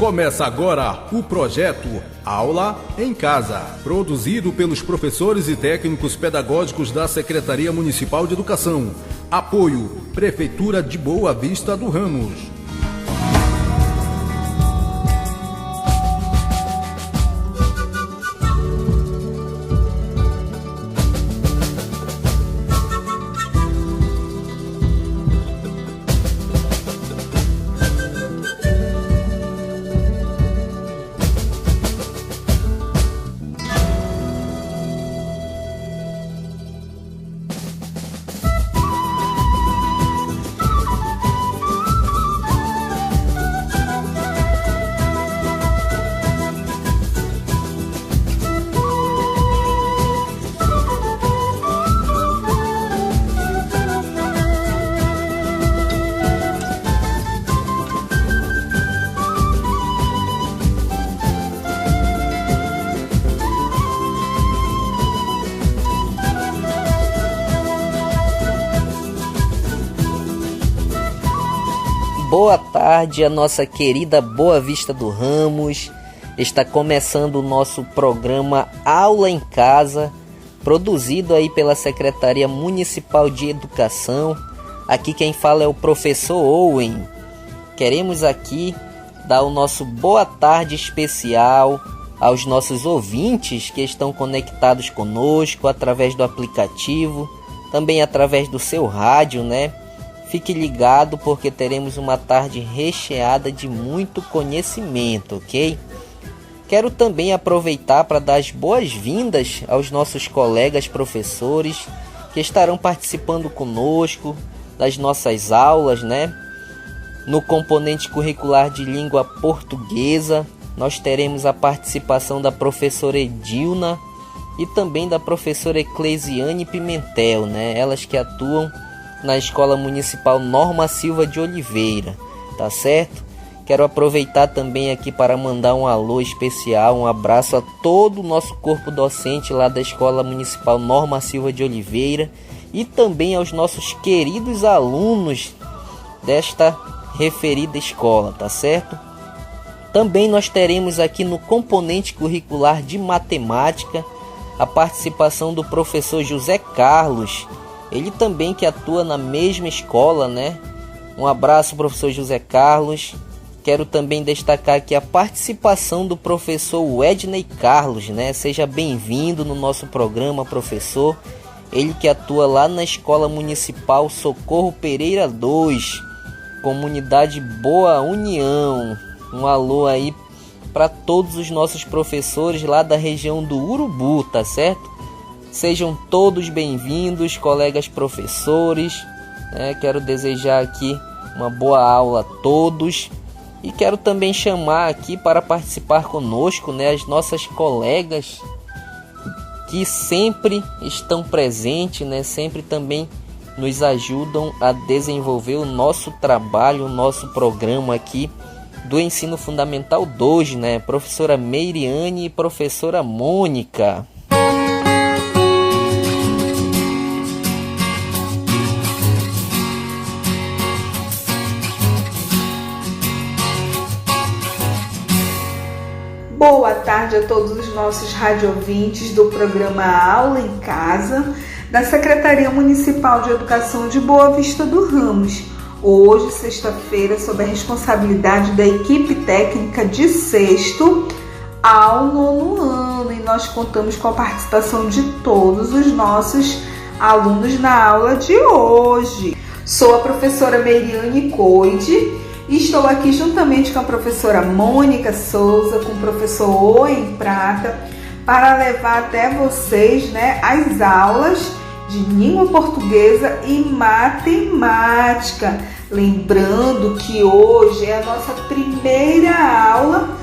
Começa agora o projeto Aula em Casa, produzido pelos professores e técnicos pedagógicos da Secretaria Municipal de Educação. Apoio Prefeitura de Boa Vista do Ramos. Boa tarde, a nossa querida Boa Vista do Ramos. Está começando o nosso programa Aula em Casa, produzido aí pela Secretaria Municipal de Educação. Aqui quem fala é o professor Owen. Queremos aqui dar o nosso boa tarde especial aos nossos ouvintes que estão conectados conosco através do aplicativo, também através do seu rádio, né? Fique ligado porque teremos uma tarde recheada de muito conhecimento, ok? Quero também aproveitar para dar as boas-vindas aos nossos colegas professores que estarão participando conosco das nossas aulas, né? No componente curricular de língua portuguesa, nós teremos a participação da professora Edilna e também da professora Eclesiane Pimentel, né? Elas que atuam na Escola Municipal Norma Silva de Oliveira, tá certo? Quero aproveitar também aqui para mandar um alô especial, um abraço a todo o nosso corpo docente lá da Escola Municipal Norma Silva de Oliveira e também aos nossos queridos alunos desta referida escola, tá certo? Também nós teremos aqui no componente curricular de matemática a participação do professor José Carlos. Ele também que atua na mesma escola, né? Um abraço, professor José Carlos. Quero também destacar aqui a participação do professor Wedney Carlos, né? Seja bem-vindo no nosso programa, professor. Ele que atua lá na Escola Municipal Socorro Pereira 2, Comunidade Boa União. Um alô aí para todos os nossos professores lá da região do Urubu, tá certo? Sejam todos bem-vindos, colegas professores. Quero desejar aqui uma boa aula a todos. E quero também chamar aqui para participar conosco, né, as nossas colegas que sempre estão presentes, né, sempre também nos ajudam a desenvolver o nosso trabalho, o nosso programa aqui do Ensino Fundamental 2, né, professora Meiriane e professora Mônica. Boa tarde a todos os nossos radiovintes do programa Aula em Casa, da Secretaria Municipal de Educação de Boa Vista do Ramos. Hoje, sexta-feira, sob a responsabilidade da equipe técnica de sexto ao nono ano, e nós contamos com a participação de todos os nossos alunos na aula de hoje. Sou a professora Meiriane Coide. Estou aqui juntamente com a professora Mônica Souza, com o professor Owen Prata, para levar até vocês, né, as aulas de língua portuguesa e matemática. Lembrando que hoje é a nossa primeira aula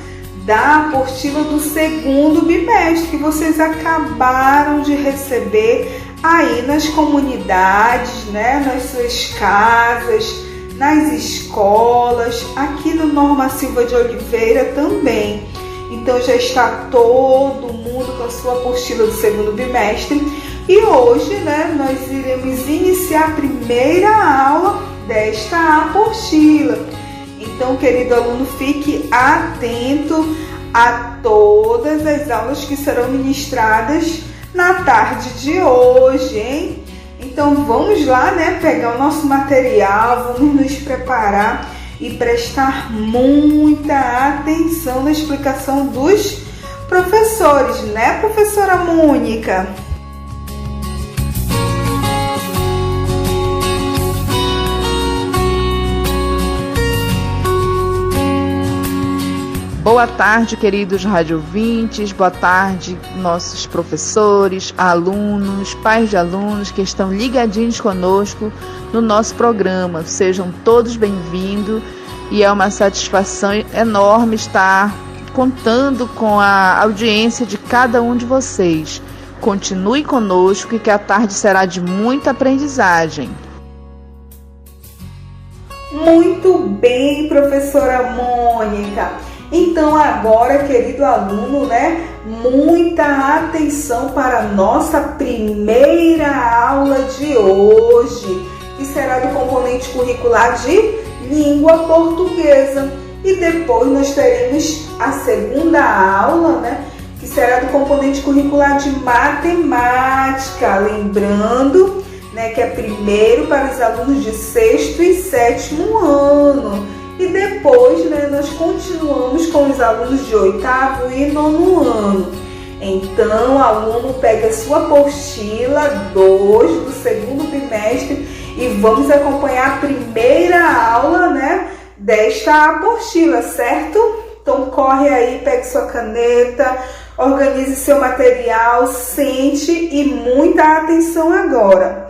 da apostila do segundo bimestre, que vocês acabaram de receber aí nas comunidades, né, nas suas casas, nas escolas, aqui no Norma Silva de Oliveira também. Então já está todo mundo com a sua apostila do segundo bimestre. E hoje, né, nós iremos iniciar a primeira aula desta apostila. Então Então, querido aluno, fique atento a todas as aulas que serão ministradas na tarde de hoje, hein? Então, vamos lá, né? Pegar o nosso material, vamos nos preparar e prestar muita atenção na explicação dos professores, né, professora Mônica? Boa tarde, queridos radiovintes, boa tarde, nossos professores, alunos, pais de alunos que estão ligadinhos conosco no nosso programa. Sejam todos bem-vindos e é uma satisfação enorme estar contando com a audiência de cada um de vocês. Continue conosco e que a tarde será de muita aprendizagem. Muito bem, professora Mônica. Então agora, querido aluno, né, muita atenção para a nossa primeira aula de hoje, que será do componente curricular de língua portuguesa. E depois nós teremos a segunda aula, né, que será do componente curricular de matemática. Lembrando, né, que é primeiro para os alunos de 6º e 7º ano. E depois, né, nós continuamos com os alunos de 8º e 9º ano. Então, aluno, pega a sua apostila 2 do segundo bimestre e vamos acompanhar a primeira aula, né, desta apostila, certo? Então, corre aí, pegue sua caneta, organize seu material, sente e muita atenção agora.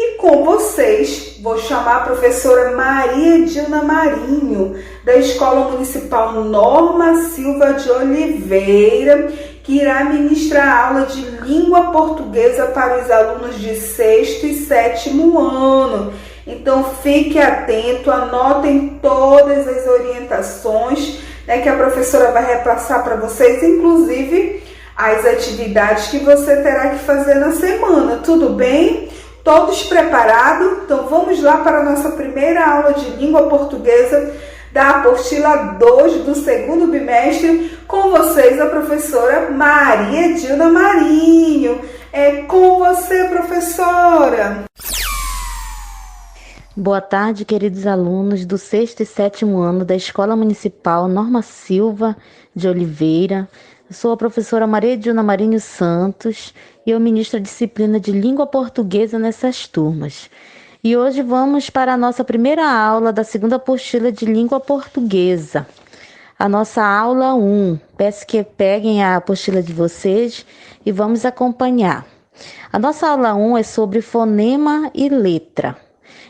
E com vocês, vou chamar a professora Maria Edilna Marinho, da Escola Municipal Norma Silva de Oliveira, que irá ministrar a aula de língua portuguesa para os alunos de 6º e 7º ano. Então, fique atento, anotem todas as orientações, né, que a professora vai repassar para vocês, inclusive as atividades que você terá que fazer na semana, tudo bem? Todos preparados? Então vamos lá para a nossa primeira aula de língua portuguesa da apostila 2 do segundo bimestre. Com vocês a professora Maria Edilna Marinho. É com você, professora. Boa tarde, queridos alunos do 6º e 7º ano da Escola Municipal Norma Silva de Oliveira. Eu sou a professora Maria Edilna Marinho Santos e eu ministro a disciplina de língua portuguesa nessas turmas. E hoje vamos para a nossa primeira aula da segunda apostila de língua portuguesa. A nossa aula 1. Peço que peguem a apostila de vocês e vamos acompanhar. A nossa aula 1 é sobre fonema e letra.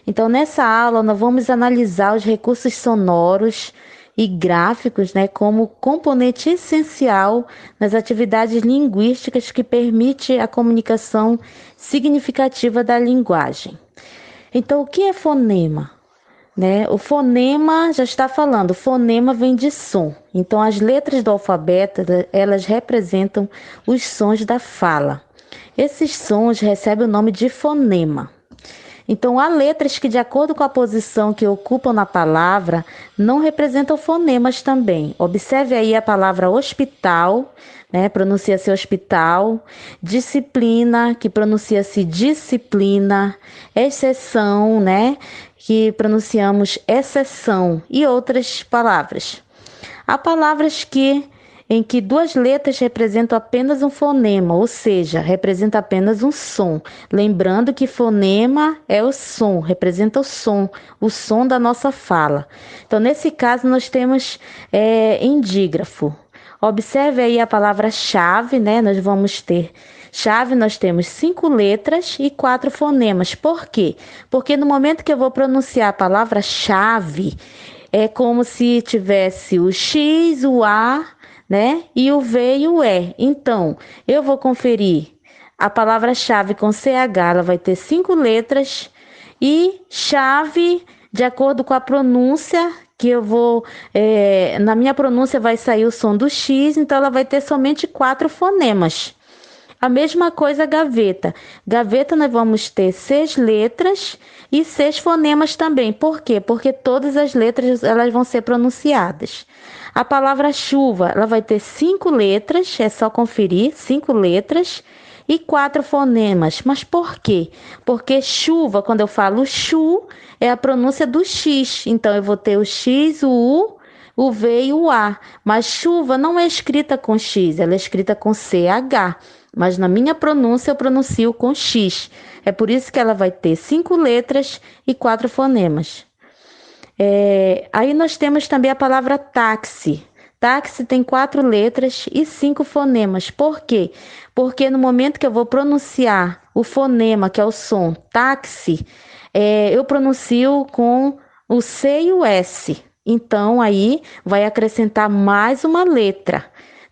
Então, nessa aula, nós vamos analisar os recursos sonoros e gráficos, né, como componente essencial nas atividades linguísticas que permite a comunicação significativa da linguagem. Então, o que é fonema? Né? O fonema, já está falando, fonema vem de som. Então, as letras do alfabeto, elas representam os sons da fala. Esses sons recebem o nome de fonema. Então, há letras que, de acordo com a posição que ocupam na palavra, não representam fonemas também. Observe aí a palavra hospital, né? Pronuncia-se hospital. Disciplina, que pronuncia-se disciplina. Exceção, né? Que pronunciamos exceção. E outras palavras. Há palavras em que duas letras representam apenas um fonema, ou seja, representa apenas um som. Lembrando que fonema é o som, representa o som da nossa fala. Então, nesse caso, nós temos endígrafo. Observe aí a palavra chave, né? Nós vamos ter chave, nós temos 5 letras e 4 fonemas. Por quê? Porque no momento que eu vou pronunciar a palavra chave, é como se tivesse o X, o A, né? E o V e o E. Então, eu vou conferir a palavra-chave com CH, ela vai ter 5 letras e chave, de acordo com a pronúncia, que eu vou, na minha pronúncia vai sair o som do X, então ela vai ter somente 4 fonemas. A mesma coisa gaveta. Gaveta nós vamos ter 6 letras e 6 fonemas também. Por quê? Porque todas as letras elas vão ser pronunciadas. A palavra chuva, ela vai ter 5 letras, é só conferir, 5 letras e 4 fonemas. Mas por quê? Porque chuva, quando eu falo chu, é a pronúncia do X. Então eu vou ter o X, o U, o V e o A. Mas chuva não é escrita com X, ela é escrita com CH. Mas na minha pronúncia eu pronuncio com X. É por isso que ela vai ter 5 letras e 4 fonemas. Aí nós temos também a palavra táxi. Táxi tem 4 letras e 5 fonemas. Por quê? Porque no momento que eu vou pronunciar o fonema, que é o som táxi, eu pronuncio com o C e o S. Então aí vai acrescentar mais uma letra.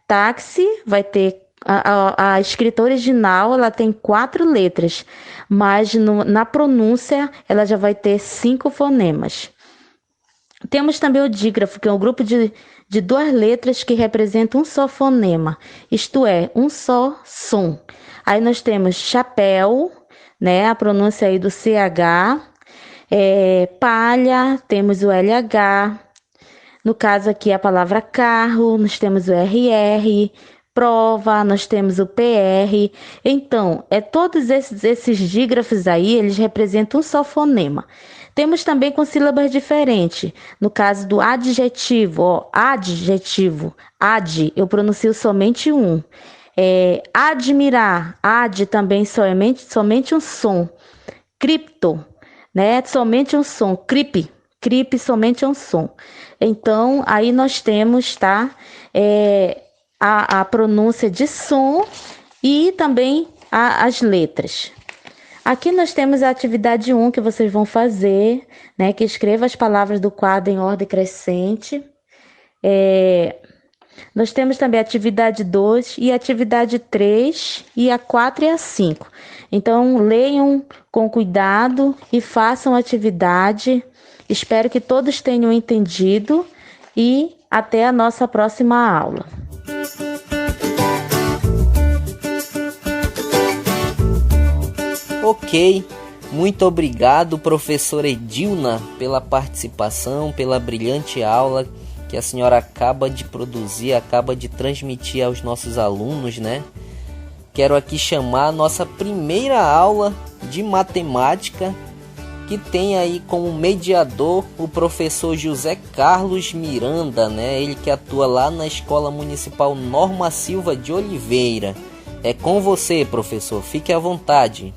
Táxi vai ter a escrita original, ela tem 4 letras, mas na pronúncia ela já vai ter 5 fonemas. Temos também o dígrafo, que é um grupo de 2 letras que representam um só fonema, isto é, um só som. Aí nós temos chapéu, né, a pronúncia aí do CH, palha, temos o LH, no caso aqui a palavra carro, nós temos o RR, prova, nós temos o PR. Então, todos esses dígrafos aí, eles representam um só fonema. Temos também com sílabas diferentes. No caso do adjetivo, adjetivo, ad, eu pronuncio somente um. Admirar, ad também somente um som. Cripto, né? Somente um som. Cripe, somente um som. Então, aí nós temos, tá? A pronúncia de som e também as letras. Aqui nós temos a atividade 1 que vocês vão fazer, né? Que escreva as palavras do quadro em ordem crescente. Nós temos também a atividade 2 e a atividade 3 e a 4 e a 5. Então, leiam com cuidado e façam a atividade. Espero que todos tenham entendido e até a nossa próxima aula. Ok, muito obrigado, professora Edilna, pela participação, pela brilhante aula que a senhora acaba de produzir, acaba de transmitir aos nossos alunos, né? Quero aqui chamar a nossa primeira aula de matemática, que tem aí como mediador o professor José Carlos Miranda, né? Ele que atua lá na Escola Municipal Norma Silva de Oliveira. É com você, professor, fique à vontade.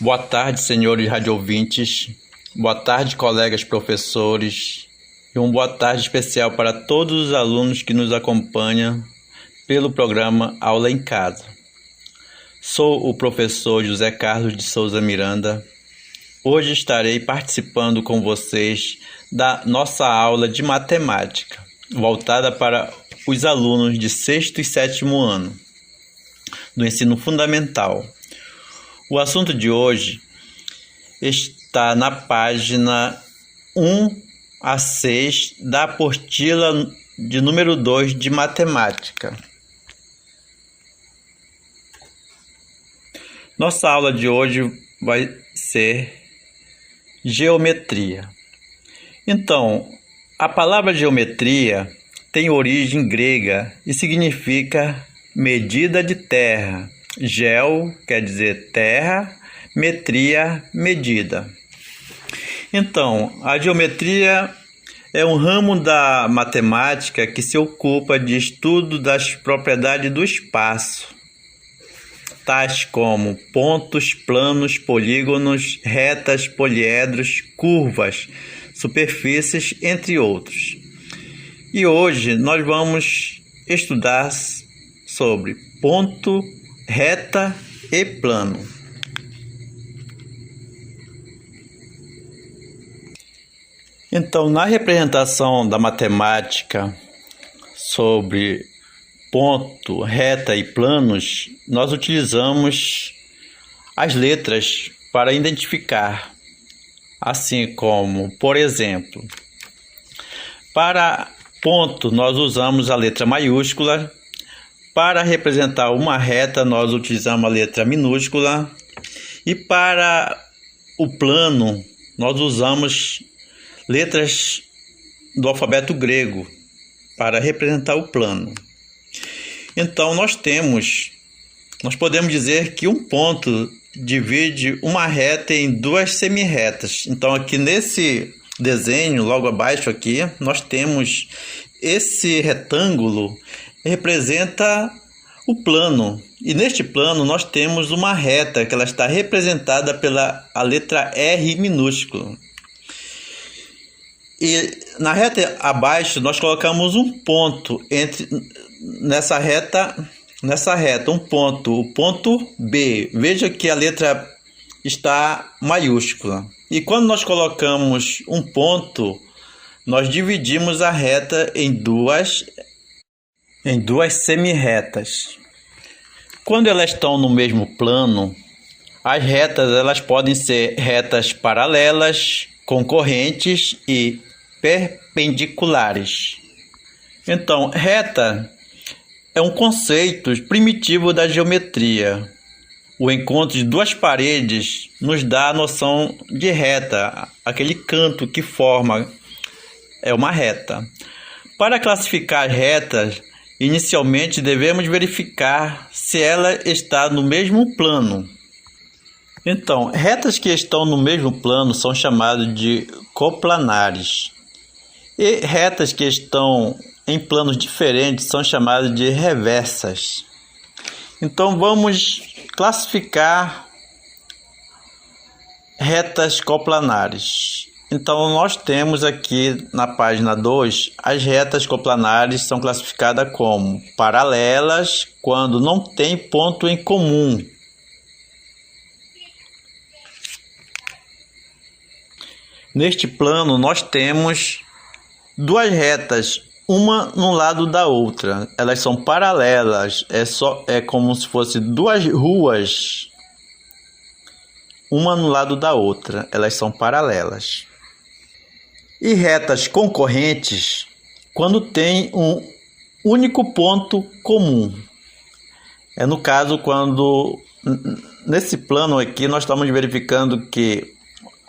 Boa tarde, senhores radioouvintes. Boa tarde, colegas professores. E uma boa tarde especial para todos os alunos que nos acompanham pelo programa Aula em Casa. Sou o professor José Carlos de Souza Miranda. Hoje estarei participando com vocês da nossa aula de matemática, voltada para os alunos de 6º e 7º ano do ensino fundamental. O assunto de hoje está na página 1 a 6 da apostila de número 2 de matemática. Nossa aula de hoje vai ser geometria. Então, a palavra geometria tem origem grega e significa medida de terra. Geo quer dizer terra, metria, medida. Então, a geometria é um ramo da matemática que se ocupa de estudo das propriedades do espaço, tais como pontos, planos, polígonos, retas, poliedros, curvas, superfícies, entre outros. E hoje nós vamos estudar sobre ponto, reta e plano. Então, na representação da matemática sobre ponto, reta e planos, nós utilizamos as letras para identificar, assim como, por exemplo, para ponto, nós usamos a letra maiúscula. Para representar uma reta, nós utilizamos a letra minúscula. E para o plano, nós usamos letras do alfabeto grego para representar o plano. Então, nós podemos dizer que um ponto divide uma reta em duas semirretas. Então, aqui nesse desenho, logo abaixo aqui, nós temos esse retângulo representa o plano. E neste plano nós temos uma reta que ela está representada pela a letra R minúscula. E na reta abaixo nós colocamos um ponto nessa reta, um ponto, o ponto B. Veja que a letra está maiúscula. E quando nós colocamos um ponto, nós dividimos a reta em duas semirretas. Quando elas estão no mesmo plano, as retas elas podem ser retas paralelas, concorrentes e perpendiculares. Então, reta é um conceito primitivo da geometria. O encontro de duas paredes nos dá a noção de reta, aquele canto que forma uma reta. Para classificar as retas, inicialmente devemos verificar se ela está no mesmo plano. Então, retas que estão no mesmo plano são chamadas de coplanares. E retas que estão em planos diferentes são chamadas de reversas. Então, vamos classificar retas coplanares. Então, nós temos aqui na página 2, as retas coplanares são classificadas como paralelas quando não tem ponto em comum. Neste plano, nós temos duas retas, uma no lado da outra. Elas são paralelas, é como se fossem duas ruas, uma no lado da outra. Elas são paralelas. E retas concorrentes quando tem um único ponto comum. No caso, quando nesse plano aqui nós estamos verificando que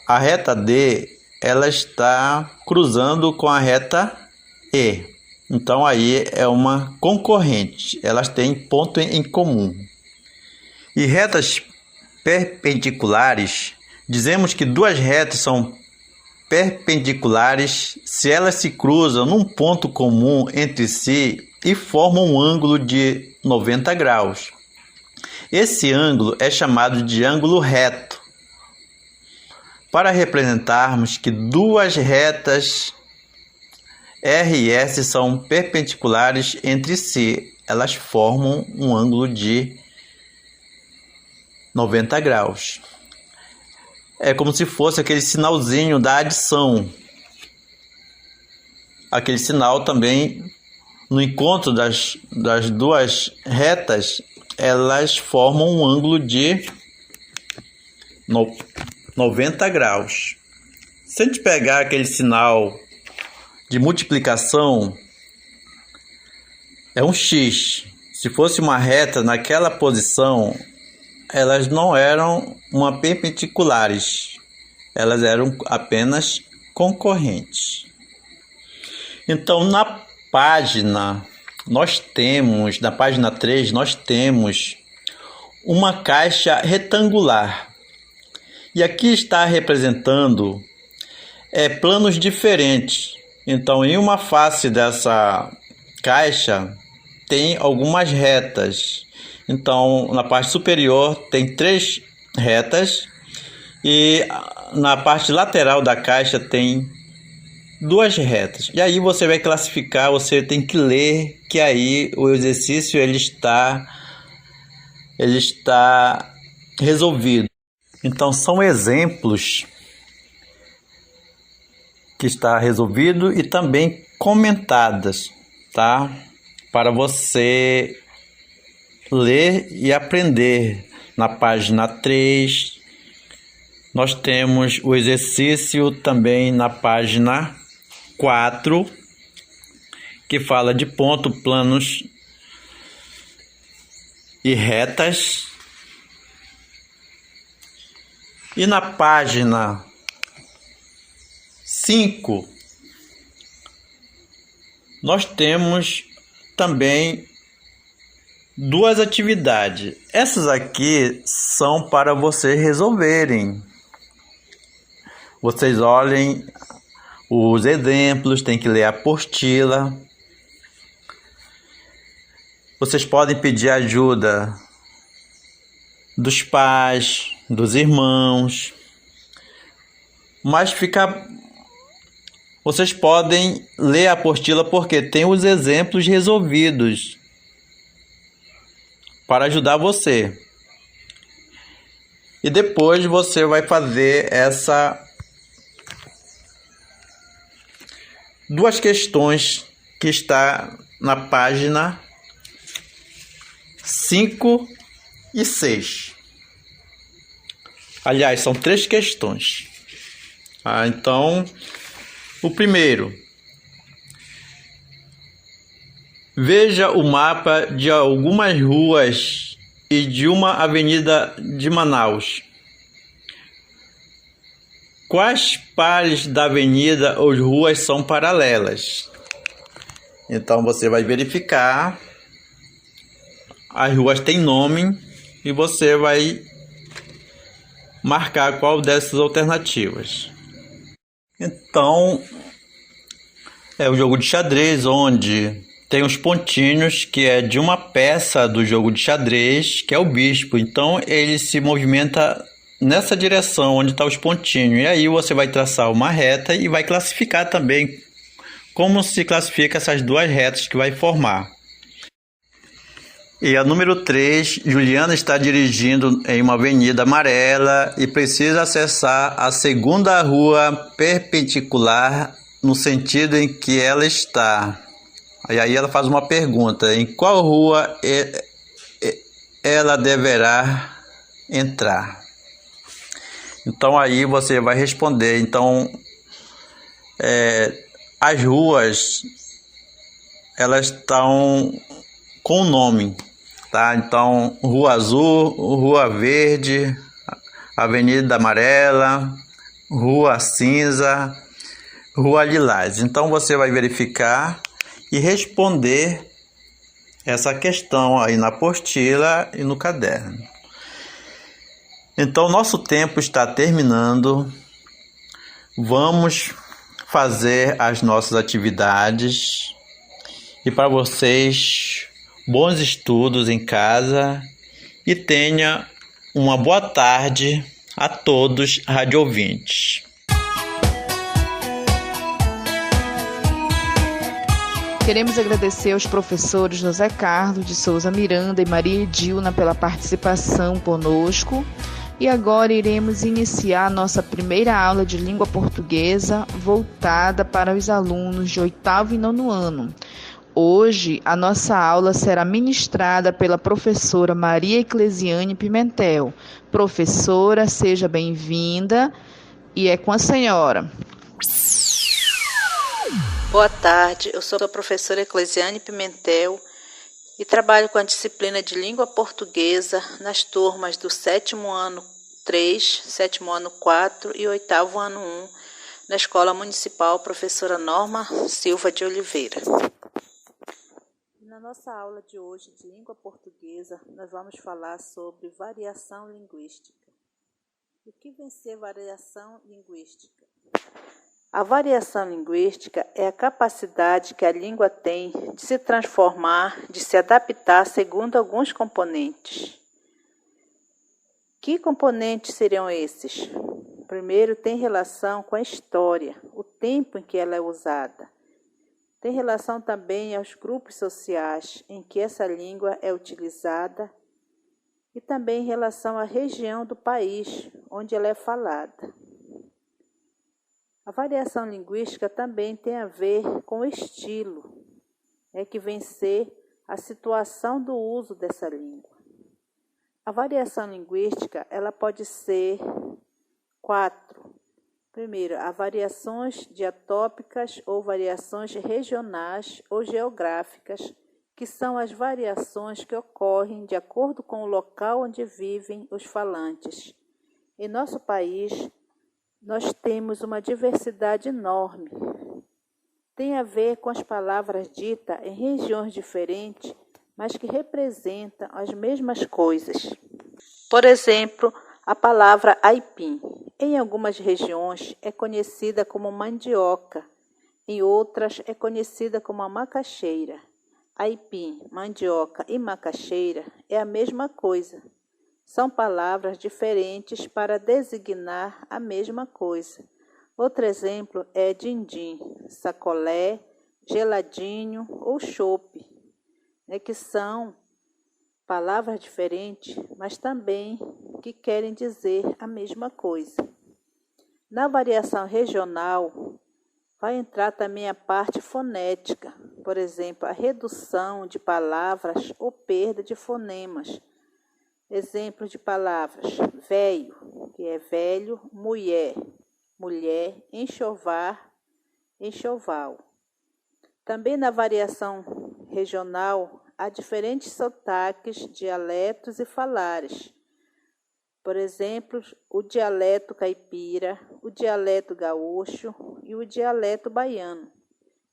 a reta D ela está cruzando com a reta E. Então aí é uma concorrente, elas têm ponto em comum. E retas perpendiculares, dizemos que duas retas são perpendiculares se elas se cruzam num ponto comum entre si e formam um ângulo de 90 graus. Esse ângulo é chamado de ângulo reto. Para representarmos que duas retas R e S são perpendiculares entre si, elas formam um ângulo de 90 graus. É como se fosse aquele sinalzinho da adição. Aquele sinal também, no encontro das duas retas, elas formam um ângulo de 90 graus. Se a gente pegar aquele sinal de multiplicação, é um X. Se fosse uma reta naquela posição, elas não eram uma perpendiculares, elas eram apenas concorrentes. Então, na página 3, nós temos uma caixa retangular. E aqui está representando planos diferentes. Então, em uma face dessa caixa, tem algumas retas. Então, na parte superior tem 3 retas e na parte lateral da caixa tem 2 retas. E aí você vai classificar, você tem que ler que aí o exercício ele está resolvido. Então, são exemplos que está resolvido e também comentadas, tá? Para você ler e aprender. Na página 3, nós temos o exercício também na página 4 que fala de ponto, planos e retas. E na página 5, nós temos também duas atividades. Essas aqui são para vocês resolverem. Vocês olhem os exemplos, tem que ler a apostila. Vocês podem pedir ajuda dos pais, dos irmãos, mas vocês podem ler a apostila porque tem os exemplos resolvidos para ajudar você. E depois você vai fazer duas questões que está na página 5 e 6. Aliás, são 3 questões. Então, o primeiro. Veja o mapa de algumas ruas e de uma avenida de Manaus. Quais pares da avenida ou ruas são paralelas? Então você vai verificar. As ruas têm nome e você vai marcar qual dessas alternativas. Então, é o jogo de xadrez, onde tem os pontinhos, que é de uma peça do jogo de xadrez, que é o bispo. Então, ele se movimenta nessa direção, onde estão os pontinhos. E aí você vai traçar uma reta e vai classificar também como se classifica essas duas retas que vai formar. E a número 3, Juliana está dirigindo em uma avenida amarela e precisa acessar a segunda rua perpendicular no sentido em que ela está. E aí ela faz uma pergunta: em qual rua ela deverá entrar? Então aí você vai responder. Então, as ruas, elas estão com nome, tá? Então, Rua Azul, Rua Verde, Avenida Amarela, Rua Cinza, Rua Lilás. Então, você vai verificar e responder essa questão aí na apostila e no caderno. Então, nosso tempo está terminando. Vamos fazer as nossas atividades. E para vocês, bons estudos em casa e tenha uma boa tarde a todos radioouvintes. Queremos agradecer aos professores José Carlos de Souza Miranda e Maria Edilna pela participação conosco. E agora iremos iniciar nossa primeira aula de língua portuguesa voltada para os alunos de 8º e 9º ano. Hoje, a nossa aula será ministrada pela professora Maria Eclesiane Pimentel. Professora, seja bem-vinda e é com a senhora. Boa tarde, eu sou a professora Eclesiane Pimentel e trabalho com a disciplina de língua portuguesa nas turmas do 7º ano 3, 7º ano 4 e 8º ano 1, na Escola Municipal Professora Norma Silva de Oliveira. Na nossa aula de hoje de língua portuguesa, nós vamos falar sobre variação linguística. O que vem ser variação linguística? A variação linguística é a capacidade que a língua tem de se transformar, de se adaptar segundo alguns componentes. Que componentes seriam esses? Primeiro, tem relação com a história, o tempo em que ela é usada. Tem relação também aos grupos sociais em que essa língua é utilizada e também em relação à região do país onde ela é falada. A variação linguística também tem a ver com o estilo, que vem ser a situação do uso dessa língua. A variação linguística ela pode ser 4. Primeiro, há variações diatópicas ou variações regionais ou geográficas, que são as variações que ocorrem de acordo com o local onde vivem os falantes. Em nosso país, nós temos uma diversidade enorme. Tem a ver com as palavras ditas em regiões diferentes, mas que representam as mesmas coisas. Por exemplo, a palavra aipim, em algumas regiões, é conhecida como mandioca, em outras é conhecida como a macaxeira. Aipim, mandioca e macaxeira é a mesma coisa. São palavras diferentes para designar a mesma coisa. Outro exemplo é din-din, sacolé, geladinho ou chope, que são palavras diferentes, mas também que querem dizer a mesma coisa. Na variação regional, vai entrar também a parte fonética, por exemplo, a redução de palavras ou perda de fonemas. Exemplos de palavras: velho, que é velho, mulher, mulher, enxovar, enxoval. Também na variação regional, há diferentes sotaques, dialetos e falares. Por exemplo, o dialeto caipira, o dialeto gaúcho e o dialeto baiano.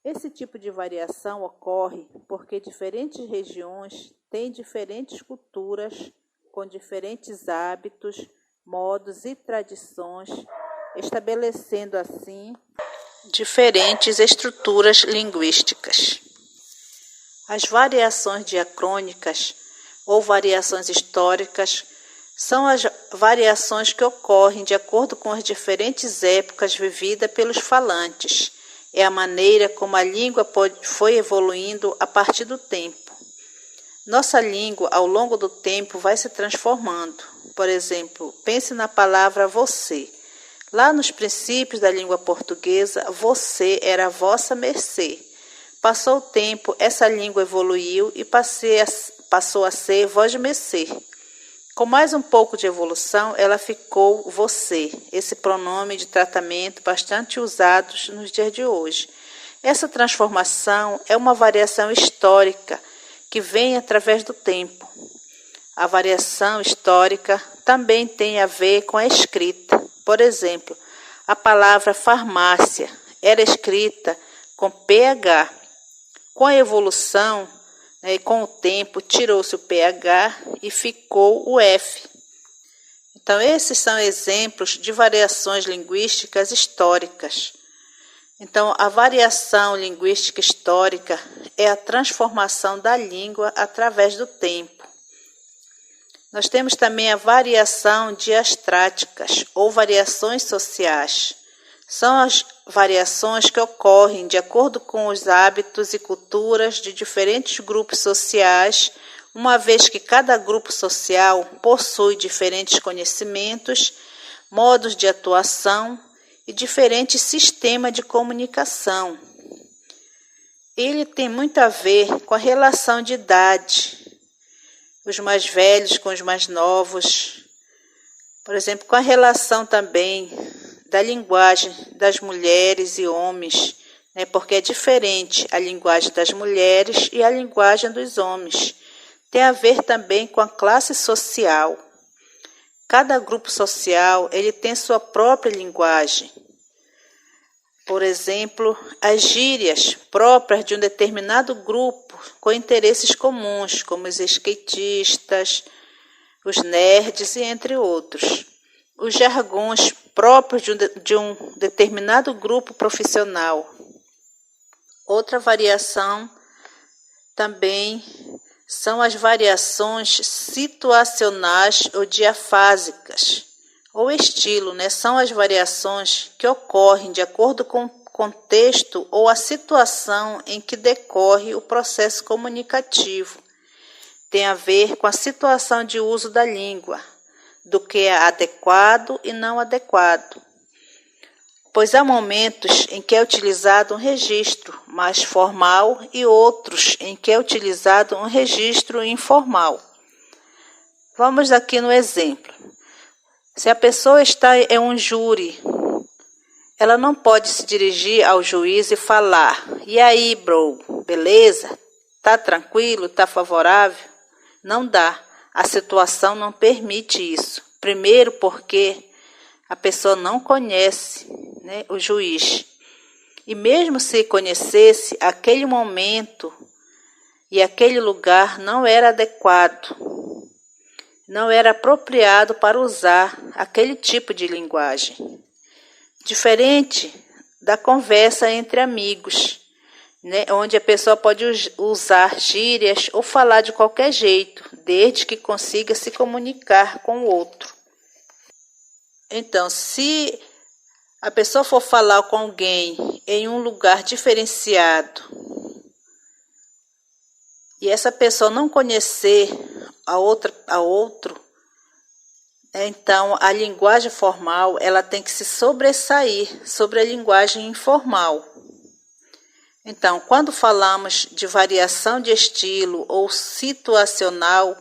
Esse tipo de variação ocorre porque diferentes regiões têm diferentes culturas, com diferentes hábitos, modos e tradições, estabelecendo assim diferentes estruturas linguísticas. As variações diacrônicas ou variações históricas são as variações que ocorrem de acordo com as diferentes épocas vividas pelos falantes. É a maneira como a língua foi evoluindo a partir do tempo. Nossa língua, ao longo do tempo, vai se transformando. Por exemplo, pense na palavra você. Lá nos princípios da língua portuguesa, você era vossa mercê. Passou o tempo, essa língua evoluiu e passou a ser vós mercê. Com mais um pouco de evolução, ela ficou você, esse pronome de tratamento bastante usado nos dias de hoje. Essa transformação é uma variação histórica que vem através do tempo. A variação histórica também tem a ver com a escrita. Por exemplo, a palavra farmácia era escrita com PH. Com a evolução, e com o tempo, tirou-se o PH e ficou o F. Então, esses são exemplos de variações linguísticas históricas. Então, a variação linguística histórica é a transformação da língua através do tempo. Nós temos também a variação diastráticas ou variações sociais. São as variações que ocorrem de acordo com os hábitos e culturas de diferentes grupos sociais, uma vez que cada grupo social possui diferentes conhecimentos, modos de atuação e diferentes sistemas de comunicação. Ele tem muito a ver com a relação de idade, os mais velhos com os mais novos, por exemplo, com a relação também da linguagem das mulheres e homens, porque é diferente a linguagem das mulheres e a linguagem dos homens. Tem a ver também com a classe social. Cada grupo social ele tem sua própria linguagem. Por exemplo, as gírias próprias de um determinado grupo com interesses comuns, como os skatistas, os nerds e entre outros. Os jargões próprios de um determinado grupo profissional. Outra variação também são as variações situacionais ou diafásicas, ou estilo, São as variações que ocorrem de acordo com o contexto ou a situação em que decorre o processo comunicativo. Tem a ver com a situação de uso da língua, do que é adequado e não adequado. Pois há momentos em que é utilizado um registro mais formal e outros em que é utilizado um registro informal. Vamos aqui no exemplo. Se a pessoa está em um júri ela não pode se dirigir ao juiz e falar: "E aí, bro, beleza? Tá tranquilo? Tá favorável?" Não dá. A situação não permite isso. Primeiro porque a pessoa não conhece, né, o juiz. E mesmo se conhecesse, aquele momento e aquele lugar não era adequado, não era apropriado para usar aquele tipo de linguagem. Diferente da conversa entre amigos, né, onde a pessoa pode usar gírias ou falar de qualquer jeito, desde que consiga se comunicar com o outro. Então, se a pessoa for falar com alguém em um lugar diferenciado e essa pessoa não conhecer a outro, então a linguagem formal ela tem que se sobressair sobre a linguagem informal. Então, quando falamos de variação de estilo ou situacional,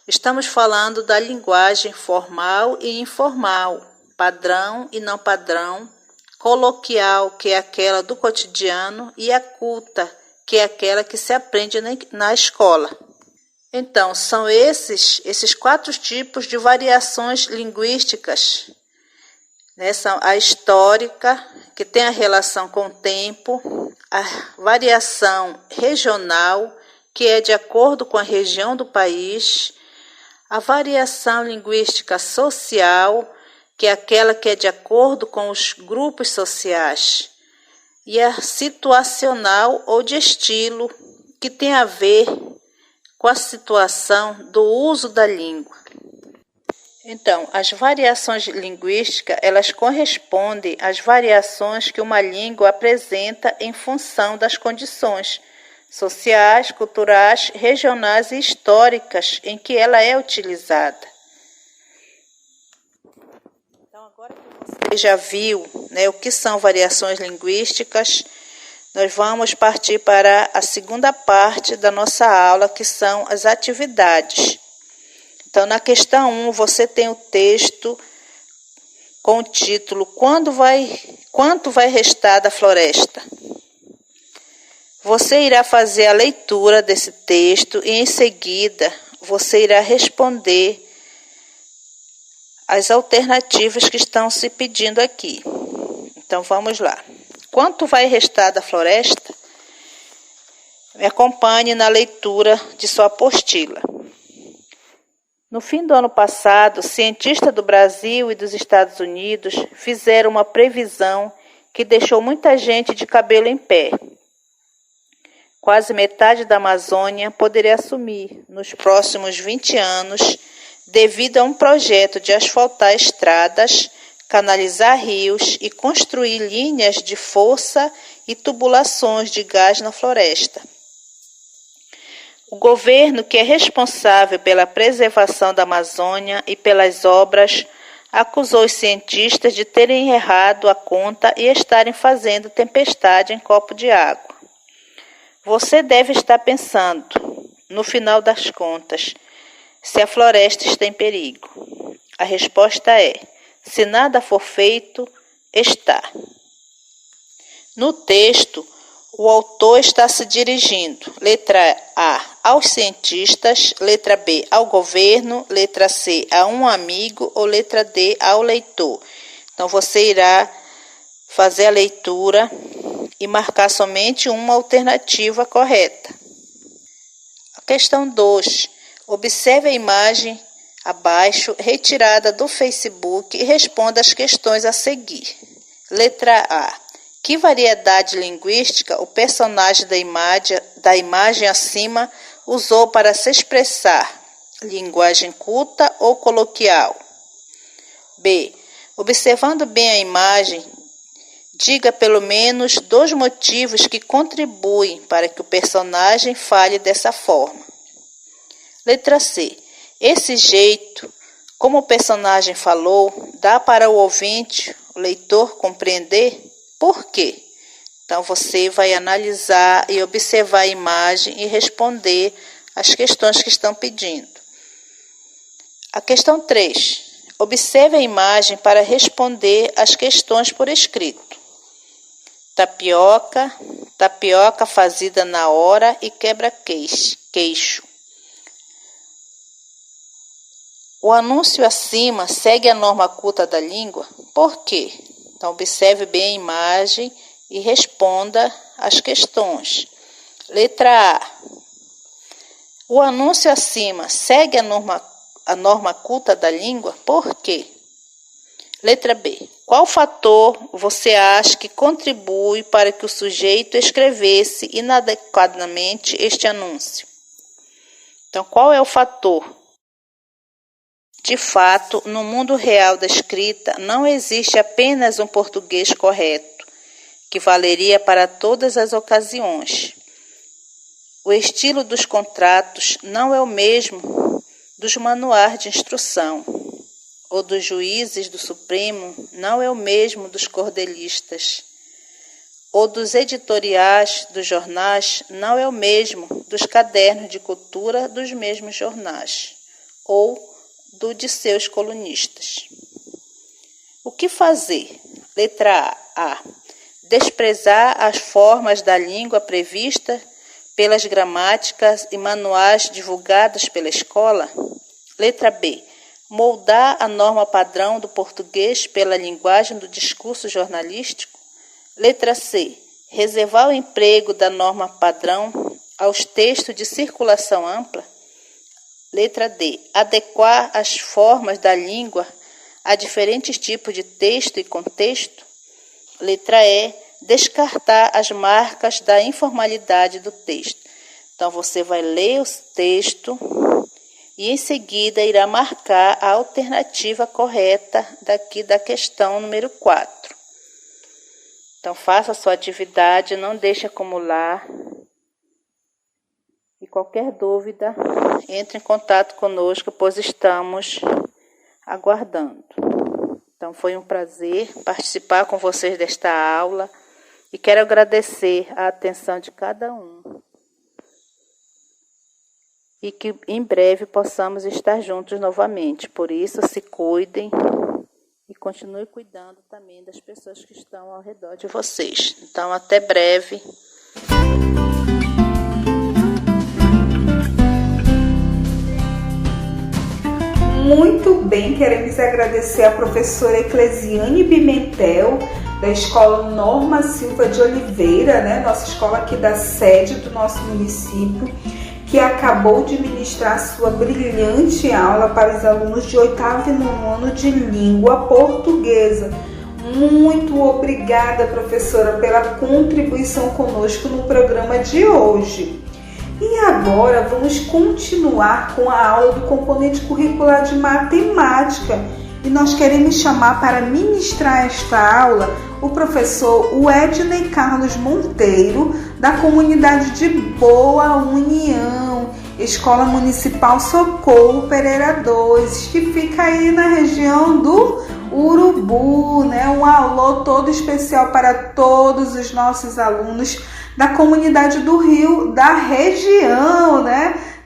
estamos falando da linguagem formal e informal, padrão e não padrão, coloquial, que é aquela do cotidiano, e a culta, que é aquela que se aprende na escola. Então, são esses 4 tipos de variações linguísticas, né? São a histórica, que tem a relação com o tempo, a variação regional, que é de acordo com a região do país, a variação linguística social, que é aquela que é de acordo com os grupos sociais, e a situacional ou de estilo, que tem a ver com a situação do uso da língua. Então, as variações linguísticas, elas correspondem às variações que uma língua apresenta em função das condições sociais, culturais, regionais e históricas em que ela é utilizada. Então, agora que você já viu, né, o que são variações linguísticas, nós vamos partir para a segunda parte da nossa aula, que são as atividades. Então, na questão 1, você tem o texto com o título Quanto vai restar da floresta? Você irá fazer a leitura desse texto e, em seguida, você irá responder as alternativas que estão se pedindo aqui. Então, vamos lá. Quanto vai restar da floresta? Me acompanhe na leitura de sua apostila. No fim do ano passado, cientistas do Brasil e dos Estados Unidos fizeram uma previsão que deixou muita gente de cabelo em pé. Quase metade da Amazônia poderia sumir nos próximos 20 anos devido a um projeto de asfaltar estradas, canalizar rios e construir linhas de força e tubulações de gás na floresta. O governo, que é responsável pela preservação da Amazônia e pelas obras, acusou os cientistas de terem errado a conta e estarem fazendo tempestade em copo de água. Você deve estar pensando, no final das contas, se a floresta está em perigo. A resposta é: se nada for feito, está. No texto, o autor está se dirigindo, letra A, aos cientistas, letra B, ao governo, letra C, a um amigo ou letra D, ao leitor. Então, você irá fazer a leitura e marcar somente uma alternativa correta. A questão 2. Observe a imagem abaixo, retirada do Facebook, e responda as questões a seguir. Letra A. Que variedade linguística o personagem da imagem acima usou para se expressar? Linguagem culta ou coloquial? B. Observando bem a imagem, diga pelo menos 2 motivos que contribuem para que o personagem fale dessa forma. Letra C. Esse jeito, como o personagem falou, dá para o ouvinte, o leitor, compreender? Por quê? Então, você vai analisar e observar a imagem e responder as questões que estão pedindo. A questão 3. Observe a imagem para responder as questões por escrito. tapioca, tapioca fazida na hora e quebra-queixo. O anúncio acima segue a norma culta da língua? Por quê? Então, observe bem a imagem e responda as questões. Letra A. O anúncio acima segue a norma culta da língua? Por quê? Letra B. Qual fator você acha que contribui para que o sujeito escrevesse inadequadamente este anúncio? Então, qual é o fator? De fato, no mundo real da escrita, não existe apenas um português correto, que valeria para todas as ocasiões. O estilo dos contratos não é o mesmo dos manuais de instrução. O dos juízes do Supremo não é o mesmo dos cordelistas. O dos editoriais dos jornais não é o mesmo dos cadernos de cultura dos mesmos jornais, ou do de seus colunistas. O que fazer? Letra A. Desprezar as formas da língua prevista pelas gramáticas e manuais divulgados pela escola? Letra B. Moldar a norma padrão do português pela linguagem do discurso jornalístico? Letra C. Reservar o emprego da norma padrão aos textos de circulação ampla? Letra D. Adequar as formas da língua a diferentes tipos de texto e contexto? Letra E. Descartar as marcas da informalidade do texto. Então, você vai ler o texto e, em seguida, irá marcar a alternativa correta daqui da questão número 4. Então, faça a sua atividade, não deixe acumular. E qualquer dúvida, entre em contato conosco, pois estamos aguardando. Então, foi um prazer participar com vocês desta aula e quero agradecer a atenção de cada um. E que em breve possamos estar juntos novamente. Por isso, se cuidem e continue cuidando também das pessoas que estão ao redor de vocês. Então, até breve. Muito bem, queremos agradecer a professora Eclesiane Pimentel, da Escola Norma Silva de Oliveira, nossa escola aqui da sede do nosso município, que acabou de ministrar sua brilhante aula para os alunos de 8º e 9º ano de língua portuguesa. Muito obrigada, professora, pela contribuição conosco no programa de hoje. E agora vamos continuar com a aula do componente curricular de matemática. E nós queremos chamar para ministrar esta aula o professor Ednei Carlos Monteiro, da comunidade de Boa União, Escola Municipal Socorro Pereira 2, que fica aí na região do Urubu, Um alô todo especial para todos os nossos alunos da comunidade do Rio, da região,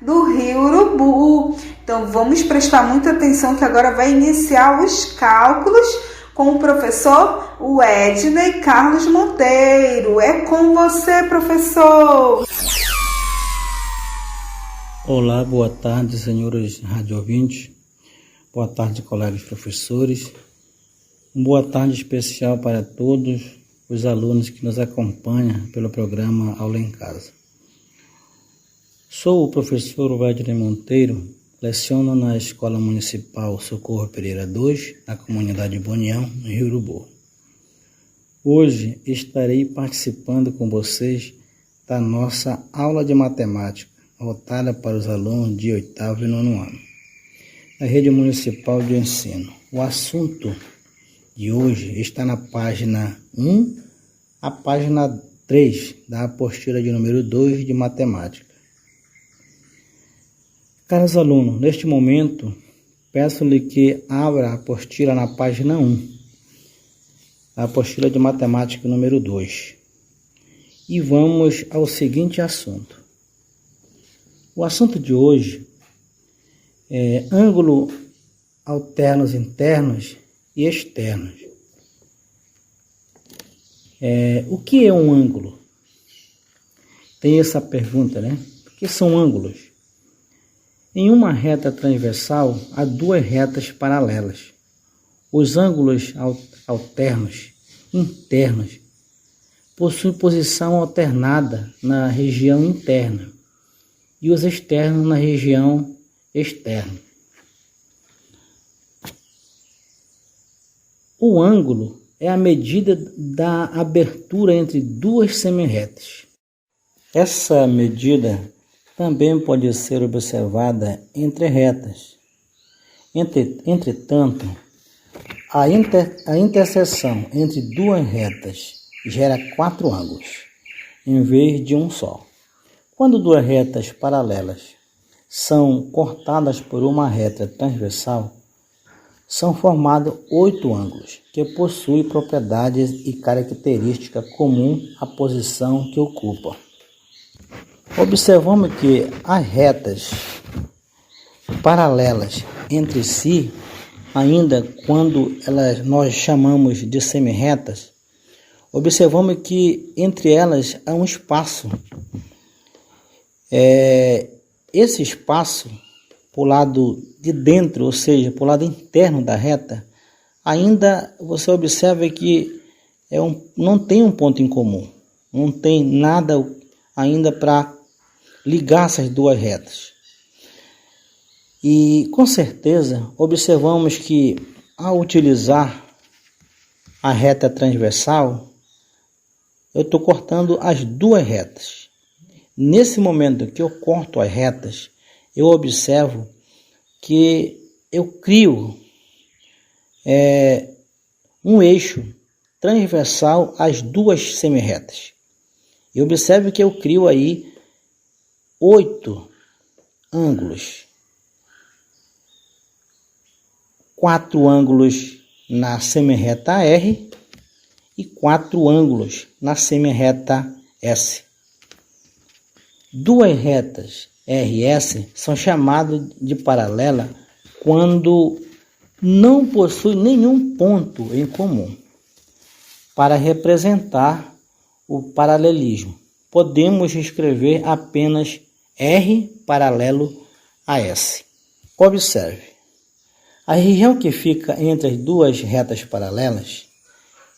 do Rio Urubu. Então, vamos prestar muita atenção que agora vai iniciar os cálculos com o professor Ednei Carlos Monteiro. É com você, professor! Olá, boa tarde, senhores rádio ouvintes. Boa tarde, colegas professores. Boa tarde especial para todos os alunos que nos acompanham pelo programa Aula em Casa. Sou o professor Ednei Monteiro, leciono na Escola Municipal Socorro Pereira 2, na comunidade de Boa União, no Rio Urubu. Hoje estarei participando com vocês da nossa aula de matemática, voltada para os alunos de 8º e 9º ano, da Rede Municipal de Ensino. O assunto de hoje está na página 1, a página 3 da apostila de número 2 de matemática. Caros alunos, neste momento, peço-lhe que abra a apostila na página 1, a apostila de matemática número 2. E vamos ao seguinte assunto. O assunto de hoje é ângulo alternos internos e externos. O que é um ângulo? Tem essa pergunta, né? O que são ângulos? Em uma reta transversal, há duas retas paralelas. Os ângulos alternos, internos, possuem posição alternada na região interna e os externos na região externa. O ângulo é a medida da abertura entre duas semirretas. Essa medida também pode ser observada entre retas. Entretanto, a interseção entre duas retas gera 4 ângulos, em vez de um só. Quando duas retas paralelas são cortadas por uma reta transversal, são formados 8 ângulos, que possuem propriedades e características comuns à posição que ocupam. Observamos que as retas paralelas entre si, ainda quando nós chamamos de semirretas, observamos que entre elas há um espaço. Esse espaço, por lado de dentro, ou seja, por lado interno da reta, ainda você observa que não tem um ponto em comum, não tem nada ainda para ligar essas duas retas. E com certeza observamos que ao utilizar a reta transversal, eu estou cortando as duas retas. Nesse momento que eu corto as retas, eu observo que eu crio um eixo transversal às duas semirretas. E observe que eu crio aí 8 ângulos. 4 ângulos na semirreta R e 4 ângulos na semirreta S. Duas retas R e S são chamadas de paralela quando não possuem nenhum ponto em comum. Para representar o paralelismo, podemos escrever apenas R paralelo a S. Observe, a região que fica entre as duas retas paralelas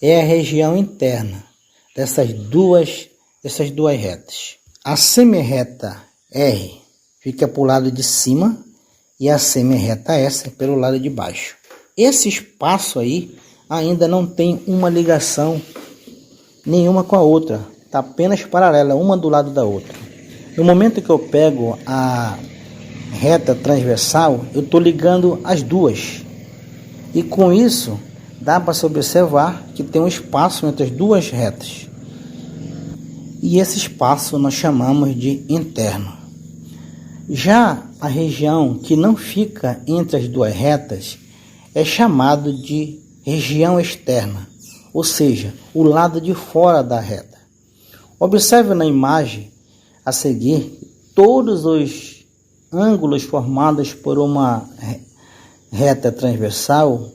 é a região interna dessas duas retas. A semirreta R fica para o lado de cima e a semirreta S pelo lado de baixo. Esse espaço aí ainda não tem uma ligação nenhuma com a outra, está apenas paralela, uma do lado da outra. No momento que eu pego a reta transversal, eu estou ligando as duas. E com isso, dá para se observar que tem um espaço entre as duas retas. E esse espaço nós chamamos de interno. Já a região que não fica entre as duas retas é chamado de região externa, ou seja, o lado de fora da reta. Observe na imagem a seguir todos os ângulos formados por uma reta transversal,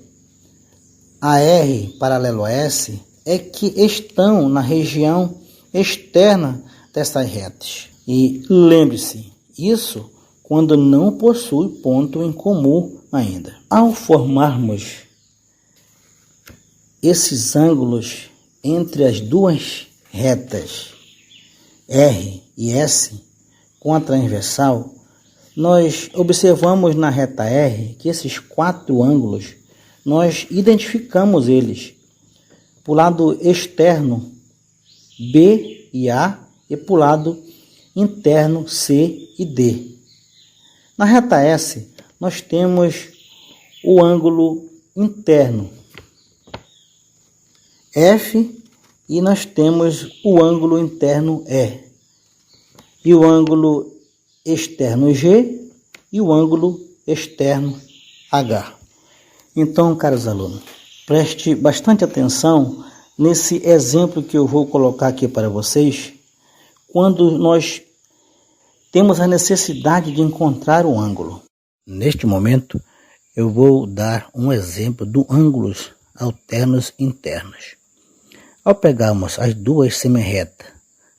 a R paralelo a S, é que estão na região externa dessas retas. E lembre-se, isso quando não possui ponto em comum ainda. Ao formarmos esses ângulos entre as duas retas R e S com a transversal, nós observamos na reta R que esses 4 ângulos, nós identificamos eles para o lado externo B e A e para o lado interno C e D. Na reta S, nós temos o ângulo interno F e nós temos o ângulo interno E, e o ângulo externo G e o ângulo externo H. Então, caros alunos, preste bastante atenção nesse exemplo que eu vou colocar aqui para vocês, quando nós temos a necessidade de encontrar o ângulo. Neste momento, eu vou dar um exemplo do ângulos alternos internos. Ao pegarmos as duas semirretas,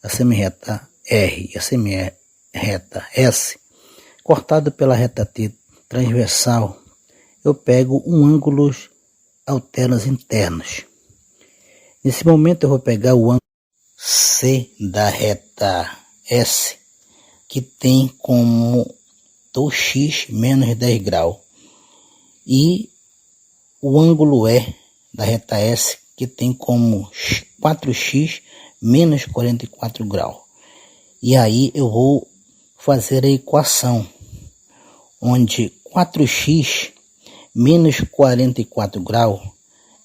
a semirreta R e a semirreta S, cortado pela reta T transversal, eu pego um ângulo alternos internos. Nesse momento eu vou pegar o ângulo C da reta S, que tem como 2x menos 10 graus, e o ângulo E da reta S, que tem como 4x menos 44 graus. E aí eu vou fazer a equação, onde 4x menos 44 graus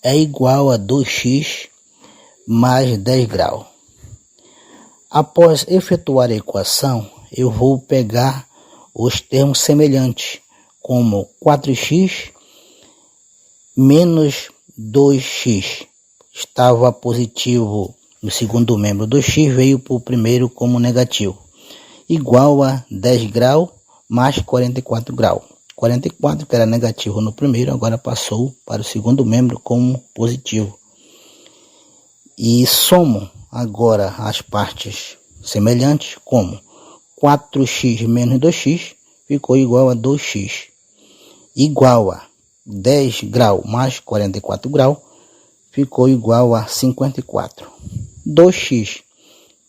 é igual a 2x mais 10 graus. Após efetuar a equação, eu vou pegar os termos semelhantes, como 4x menos 2x. Estava positivo no segundo membro do x, veio para o primeiro como negativo. Igual a 10 graus mais 44 graus. 44, que era negativo no primeiro, agora passou para o segundo membro como positivo. E somo agora as partes semelhantes, como 4x menos 2x ficou igual a 2x. Igual a 10 graus mais 44 graus ficou igual a 54. 2x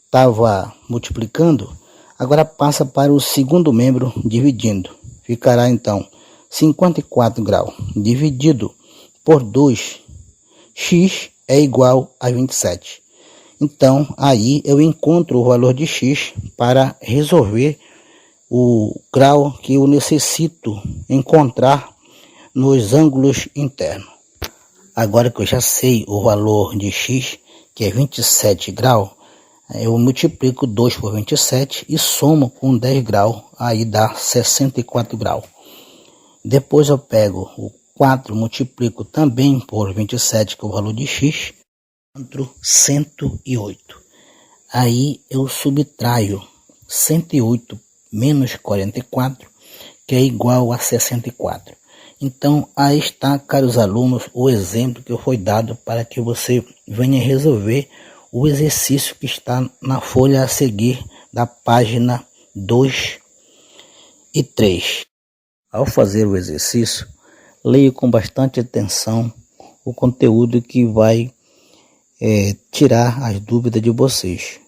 estava multiplicando, agora passa para o segundo membro dividindo. Ficará então 54 graus dividido por 2, x é igual a 27. Então aí eu encontro o valor de x para resolver o grau que eu necessito encontrar nos ângulos internos. Agora que eu já sei o valor de x, que é 27 graus, eu multiplico 2 por 27 e somo com 10 graus, aí dá 64 graus. Depois eu pego o 4, multiplico também por 27, que é o valor de x, encontro 108. Aí eu subtraio 108 menos 44, que é igual a 64. Então, aí está, caros alunos, o exemplo que foi dado para que você venha resolver o exercício que está na folha a seguir da página 2 e 3. Ao fazer o exercício, leia com bastante atenção o conteúdo que vai tirar as dúvidas de vocês.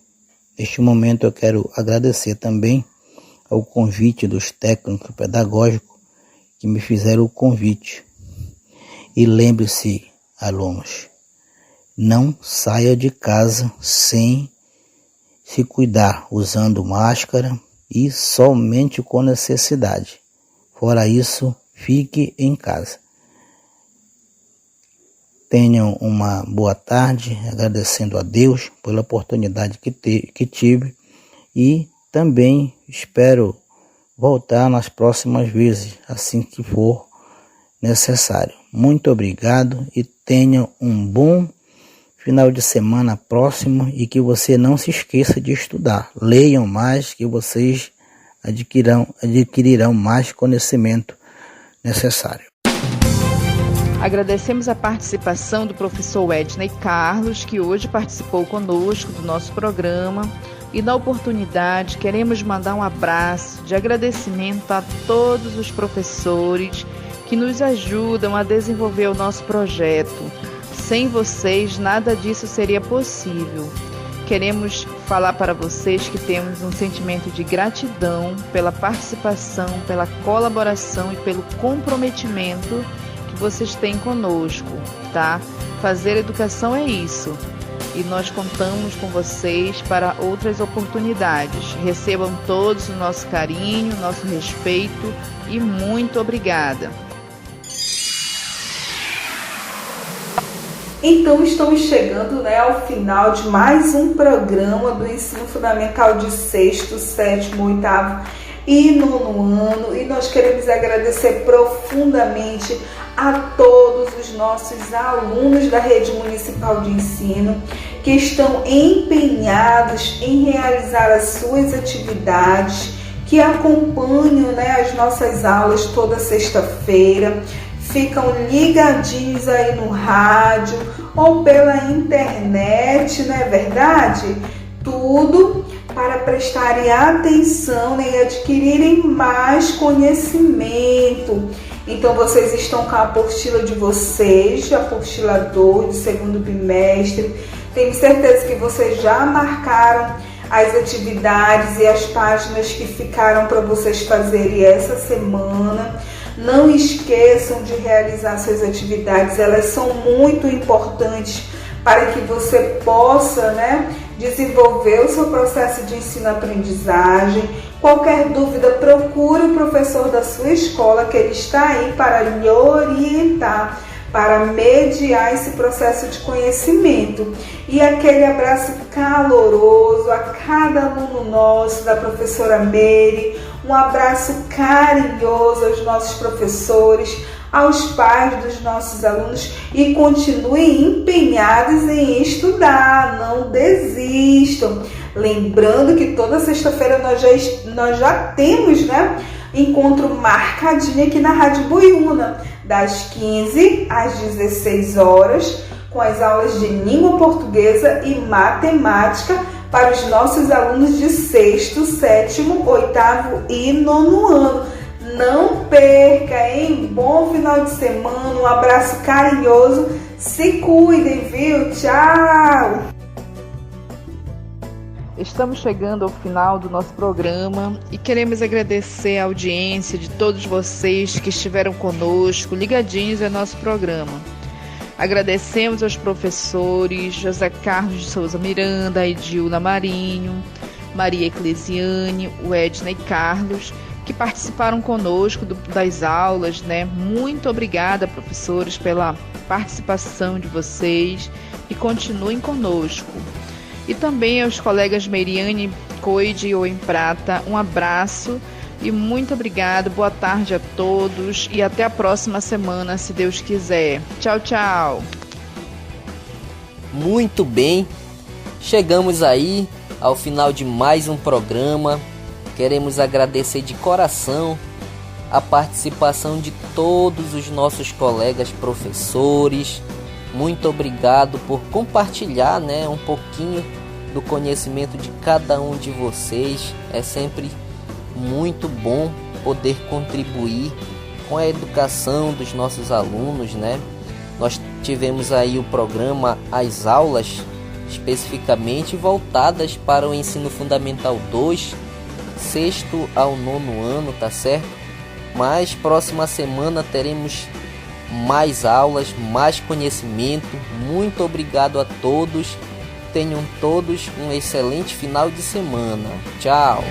Neste momento eu quero agradecer também ao convite dos técnicos pedagógicos que me fizeram o convite. E lembre-se, alunos, não saia de casa sem se cuidar, usando máscara e somente com necessidade. Fora isso, fique em casa. Tenham uma boa tarde, agradecendo a Deus pela oportunidade que tive, e também espero voltar nas próximas vezes, assim que for necessário. Muito obrigado e tenham um bom final de semana próximo, e que você não se esqueça de estudar. Leiam mais, que vocês adquirirão mais conhecimento necessário. Agradecemos a participação do professor Edney Carlos, que hoje participou conosco do nosso programa. E na oportunidade queremos mandar um abraço de agradecimento a todos os professores que nos ajudam a desenvolver o nosso projeto. Sem vocês, nada disso seria possível. Queremos falar para vocês que temos um sentimento de gratidão pela participação, pela colaboração e pelo comprometimento que vocês têm conosco, tá? Fazer educação é isso. E nós contamos com vocês para outras oportunidades. Recebam todos o nosso carinho, nosso respeito e muito obrigada. Então estamos chegando ao final de mais um programa do Ensino Fundamental de 6º, 7º, 8º e 9º ano, e nós queremos agradecer profundamente a todos os nossos alunos da Rede Municipal de Ensino que estão empenhados em realizar as suas atividades, que acompanham as nossas aulas toda sexta-feira, ficam ligadinhos aí no rádio, ou pela internet, não é verdade? Tudo para prestarem atenção, né, e adquirirem mais conhecimento. Então, vocês estão com a apostila de vocês, a apostila 2 do segundo bimestre. Tenho certeza que vocês já marcaram as atividades e as páginas que ficaram para vocês fazerem essa semana. Não esqueçam de realizar suas atividades, elas são muito importantes para que você possa, né, desenvolver o seu processo de ensino-aprendizagem. Qualquer dúvida, procure o professor da sua escola, que ele está aí para lhe orientar, para mediar esse processo de conhecimento. E aquele abraço caloroso a cada aluno nosso, da professora Meire, um abraço carinhoso aos nossos professores, aos pais dos nossos alunos, e continuem empenhados em estudar, não desistam. Lembrando que toda sexta-feira nós já temos, né, encontro marcadinho aqui na Rádio Boiúna, das 15 às 16 horas, com as aulas de língua portuguesa e matemática para os nossos alunos de 6º, 7º, 8º e 9º ano. Não perca, hein? Bom final de semana, um abraço carinhoso, se cuidem, viu? Tchau! Estamos chegando ao final do nosso programa e queremos agradecer a audiência de todos vocês que estiveram conosco, ligadinhos ao nosso programa. Agradecemos aos professores José Carlos de Souza Miranda, Edilna Marinho, Maria Eclesiane, o Edna e Carlos, que participaram conosco das aulas, né? Muito obrigada, professores, pela participação de vocês e continuem conosco. E também aos colegas Meiriane, Coide ou em Prata, um abraço e muito obrigado, boa tarde a todos e até a próxima semana, se Deus quiser. Tchau, tchau! Muito bem, chegamos aí ao final de mais um programa. Queremos agradecer de coração a participação de todos os nossos colegas professores. Muito obrigado por compartilhar, né, um pouquinho do conhecimento de cada um de vocês. É sempre muito bom poder contribuir com a educação dos nossos alunos, né? Nós tivemos aí o programa, as aulas especificamente voltadas para o ensino fundamental 2, 6º ao 9º ano, tá certo? Mas próxima semana teremos mais aulas, mais conhecimento. Muito obrigado a todos. Tenham todos um excelente final de semana. Tchau!